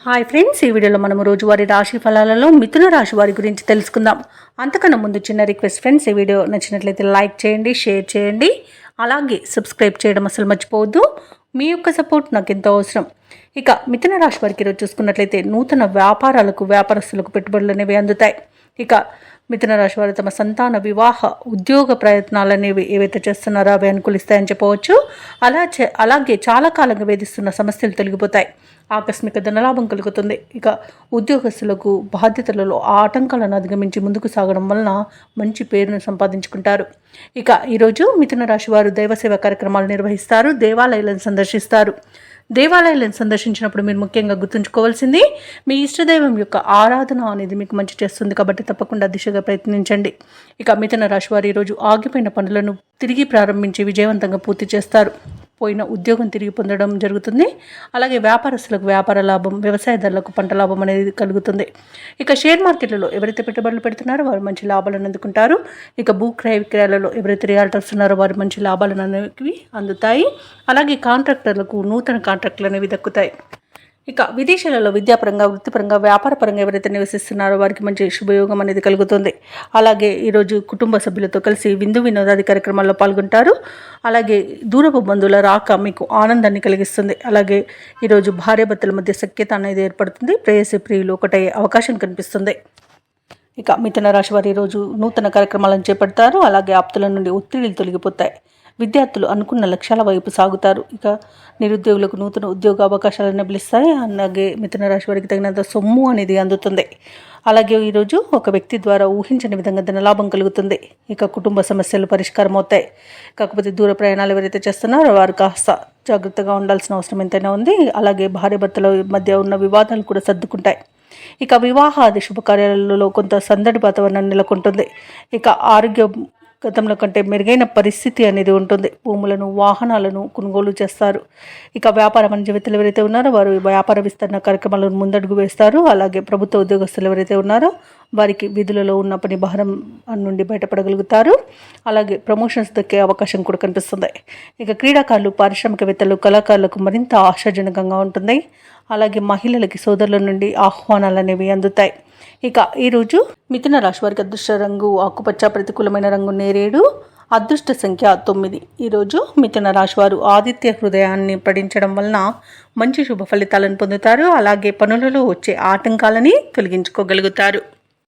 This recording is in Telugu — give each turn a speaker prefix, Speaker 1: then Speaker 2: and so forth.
Speaker 1: హాయ్ ఫ్రెండ్స్, ఈ వీడియోలో మనం రోజువారీ రాశి ఫలాలలో మిథున రాశి వారి గురించి తెలుసుకుందాం. అంతకన్నా ముందు చిన్న రిక్వెస్ట్ ఫ్రెండ్స్, ఈ వీడియో నచ్చినట్లయితే లైక్ చేయండి, షేర్ చేయండి, అలాగే సబ్స్క్రైబ్ చేయడం అసలు మర్చిపోవద్దు. మీ యొక్క సపోర్ట్ నాకు ఎంతో అవసరం. ఇక మిథున రాశి వారికి ఈరోజు చూసుకున్నట్లయితే నూతన వ్యాపారస్తులకు పెట్టుబడులు అనేవి అందుతాయి. ఇక మిథున రాశి వారు తమ సంతాన వివాహ ఉద్యోగ ప్రయత్నాలు అనేవి ఏవైతే చేస్తున్నారో అవి అనుకూలిస్తాయని చెప్పవచ్చు. అలాగే చాలా కాలంగా వేధిస్తున్న సమస్యలు తొలగిపోతాయి. ఆకస్మిక ధనలాభం కలుగుతుంది. ఇక ఉద్యోగస్తులకు బాధ్యతలలో ఆటంకాలను అధిగమించి ముందుకు సాగడం వలన మంచి పేరును సంపాదించుకుంటారు. ఇక ఈరోజు మిథున రాశి వారు దైవసేవ కార్యక్రమాలు నిర్వహిస్తారు, దేవాలయాలను సందర్శిస్తారు. దేవాలయాలను సందర్శించినప్పుడు మీరు ముఖ్యంగా గుర్తుంచుకోవాల్సింది మీ ఇష్టదైవం యొక్క ఆరాధన అనేది మీకు మంచి చేస్తుంది, కాబట్టి తప్పకుండా దిశగా ప్రయత్నించండి. ఇక మిథున రాశి వారు ఈరోజు ఆగిపోయిన పనులను తిరిగి ప్రారంభించి విజయవంతంగా పూర్తి చేస్తారు. పోయిన ఉద్యోగం తిరిగి పొందడం జరుగుతుంది. అలాగే వ్యాపారస్తులకు వ్యాపార లాభం, వ్యవసాయదారులకు పంట లాభం అనేది కలుగుతుంది. ఇక షేర్ మార్కెట్లలో ఎవరైతే పెట్టుబడులు పెడుతున్నారో వారు మంచి లాభాలను అందుకుంటారు. ఇక భూ క్రయ విక్రయాలలో ఎవరైతే రియాల్టర్స్ ఉన్నారో వారు మంచి లాభాలను అనేవి అందుతాయి. అలాగే కాంట్రాక్టర్లకు నూతన కాంట్రాక్టులు అనేవి దక్కుతాయి. ఇక విదేశాలలో విద్యాపరంగా, వృత్తిపరంగా, వ్యాపారపరంగా ఎవరైతే నివసిస్తున్నారో వారికి మంచి శుభయోగం అనేది కలుగుతుంది. అలాగే ఈరోజు కుటుంబ సభ్యులతో కలిసి విందు వినోదాది కార్యక్రమాల్లో పాల్గొంటారు. అలాగే దూరపు బంధువుల రాక మీకు ఆనందాన్ని కలిగిస్తుంది. అలాగే ఈరోజు భార్యాభర్తల మధ్య సఖ్యత అనేది ఏర్పడుతుంది. ప్రేయసి ప్రియులు ఒకటయ్యే అవకాశం కనిపిస్తుంది. ఇక మిథున రాశి వారు ఈరోజు నూతన కార్యక్రమాలను చేపడతారు. అలాగే ఆప్తుల నుండి ఒత్తిడిలు తొలగిపోతాయి. విద్యార్థులు అనుకున్న లక్ష్యాల వైపు సాగుతారు. ఇక నిరుద్యోగులకు నూతన ఉద్యోగ అవకాశాలను లభిస్తాయి. అలాగే మిథున రాశి వారికి తగినంత సొమ్ము అనేది అందుతుంది. అలాగే ఈరోజు ఒక వ్యక్తి ద్వారా ఊహించని విధంగా ధనలాభం కలుగుతుంది. ఇక కుటుంబ సమస్యలు పరిష్కారం అవుతాయి. కాకపోతే దూర ప్రయాణాలు ఎవరైతే చేస్తున్నారో వారు కాస్త జాగ్రత్తగా ఉండాల్సిన అవసరం ఎంతైనా ఉంది. అలాగే భార్యాభర్తల మధ్య ఉన్న వివాదాలు కూడా సర్దుకుంటాయి. ఇక వివాహాది శుభకార్యాలలో కొంత సందడి వాతావరణం నెలకొంటుంది. ఇక గతంలో కంటే మెరుగైన పరిస్థితి అనేది ఉంటుంది. భూములను, వాహనాలను కొనుగోలు చేస్తారు. ఇక వ్యాపార వాణిజ్యవేత్తలు ఎవరైతే ఉన్నారో వారు వ్యాపార విస్తరణ కార్యక్రమాలను ముందడుగు వేస్తారు. అలాగే ప్రభుత్వ ఉద్యోగస్తులు ఎవరైతే ఉన్నారో వారికి విధులలో ఉన్న పని భారం నుండి బయటపడగలుగుతారు. అలాగే ప్రమోషన్స్ దక్కే అవకాశం కూడా కనిపిస్తుంది. ఇక క్రీడాకారులు, పారిశ్రామికవేత్తలు, కళాకారులకు మరింత ఆశాజనకంగా ఉంటుంది. అలాగే మహిళలకి సోదరుల నుండి ఆహ్వానాలు అనేవి అందుతాయి. ఇక ఈరోజు మిథున రాశి వారికి అదృష్ట రంగు ఆకుపచ్చ, ప్రతికూలమైన రంగు నేరేడు, అదృష్ట సంఖ్య 9. ఈరోజు మిథున రాశి వారు ఆదిత్య హృదయాన్ని పఠించడం వలన మంచి శుభ ఫలితాలను పొందుతారు. అలాగే పనులలో వచ్చే ఆటంకాలని తొలగించుకోగలుగుతారు.